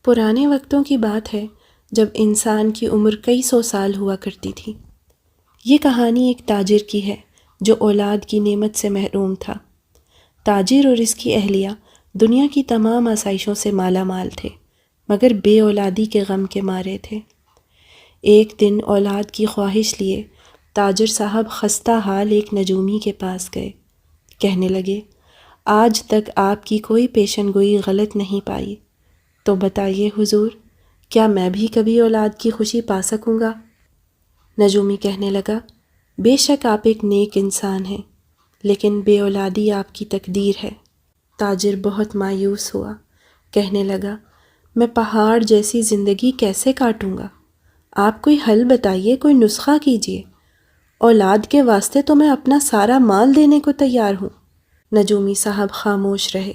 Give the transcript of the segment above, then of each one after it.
پرانے وقتوں کی بات ہے جب انسان کی عمر کئی سو سال ہوا کرتی تھی۔ یہ کہانی ایک تاجر کی ہے جو اولاد کی نعمت سے محروم تھا۔ تاجر اور اس کی اہلیہ دنیا کی تمام آسائشوں سے مالا مال تھے، مگر بے اولادی کے غم کے مارے تھے۔ ایک دن اولاد کی خواہش لیے تاجر صاحب خستہ حال ایک نجومی کے پاس گئے۔ کہنے لگے، آج تک آپ کی کوئی پیشن گوئی غلط نہیں پائی، تو بتائیے حضور، کیا میں بھی کبھی اولاد کی خوشی پا سکوں گا؟ نجومی کہنے لگا، بے شک آپ ایک نیک انسان ہیں، لیکن بے اولادی آپ کی تقدیر ہے۔ تاجر بہت مایوس ہوا، کہنے لگا، میں پہاڑ جیسی زندگی کیسے کاٹوں گا؟ آپ کوئی حل بتائیے، کوئی نسخہ کیجیے۔ اولاد کے واسطے تو میں اپنا سارا مال دینے کو تیار ہوں۔ نجومی صاحب خاموش رہے۔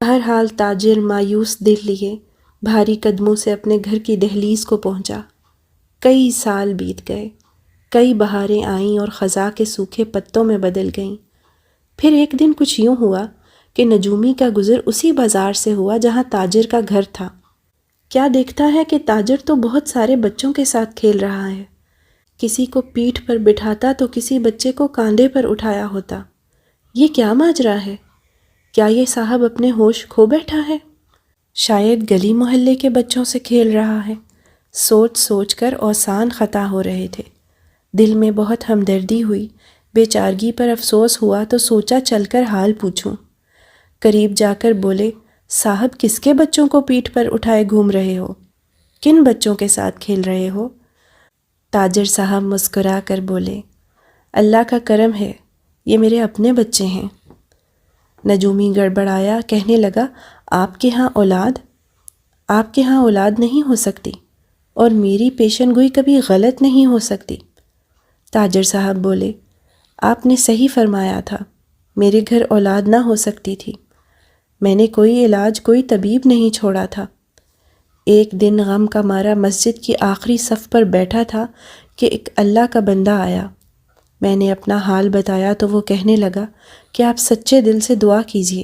بہرحال تاجر مایوس دل لیے بھاری قدموں سے اپنے گھر کی دہلیز کو پہنچا۔ کئی سال بیت گئے، کئی بہاریں آئیں اور خزاں کے سوکھے پتوں میں بدل گئیں۔ پھر ایک دن کچھ یوں ہوا کہ نجومی کا گزر اسی بازار سے ہوا جہاں تاجر کا گھر تھا۔ کیا دیکھتا ہے کہ تاجر تو بہت سارے بچوں کے ساتھ کھیل رہا ہے۔ کسی کو پیٹھ پر بٹھاتا تو کسی بچے کو کاندھے پر اٹھایا ہوتا۔ یہ کیا ماجرا ہے؟ کیا یہ صاحب اپنے ہوش کھو بیٹھا ہے؟ شاید گلی محلے کے بچوں سے کھیل رہا ہے۔ سوچ سوچ کر اوسان خطا ہو رہے تھے۔ دل میں بہت ہمدردی ہوئی، بے چارگی پر افسوس ہوا تو سوچا چل کر حال پوچھوں۔ قریب جا کر بولے، صاحب کس کے بچوں کو پیٹھ پر اٹھائے گھوم رہے ہو؟ کن بچوں کے ساتھ کھیل رہے ہو؟ تاجر صاحب مسکرا کر بولے، اللہ کا کرم ہے، یہ میرے اپنے بچے ہیں۔ نجومی گڑبڑایا، کہنے لگا، آپ کے ہاں اولاد نہیں ہو سکتی، اور میری پیشن گوئی کبھی غلط نہیں ہو سکتی۔ تاجر صاحب بولے، آپ نے صحیح فرمایا تھا، میرے گھر اولاد نہ ہو سکتی تھی، میں نے کوئی علاج، کوئی طبیب نہیں چھوڑا تھا۔ ایک دن غم کا مارا مسجد کی آخری صف پر بیٹھا تھا کہ ایک اللہ کا بندہ آیا۔ میں نے اپنا حال بتایا تو وہ کہنے لگا کہ آپ سچے دل سے دعا کیجئے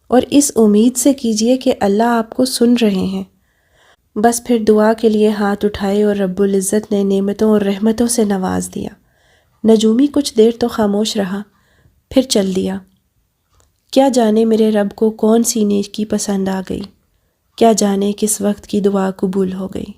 اور اس امید سے کیجئے کہ اللہ آپ کو سن رہے ہیں۔ بس پھر دعا کے لیے ہاتھ اٹھائے اور رب العزت نے نعمتوں اور رحمتوں سے نواز دیا۔ نجومی کچھ دیر تو خاموش رہا، پھر چل دیا۔ کیا جانے میرے رب کو کون سی نیکی پسند آ گئی، کیا جانے کس وقت کی دعا قبول ہو گئی۔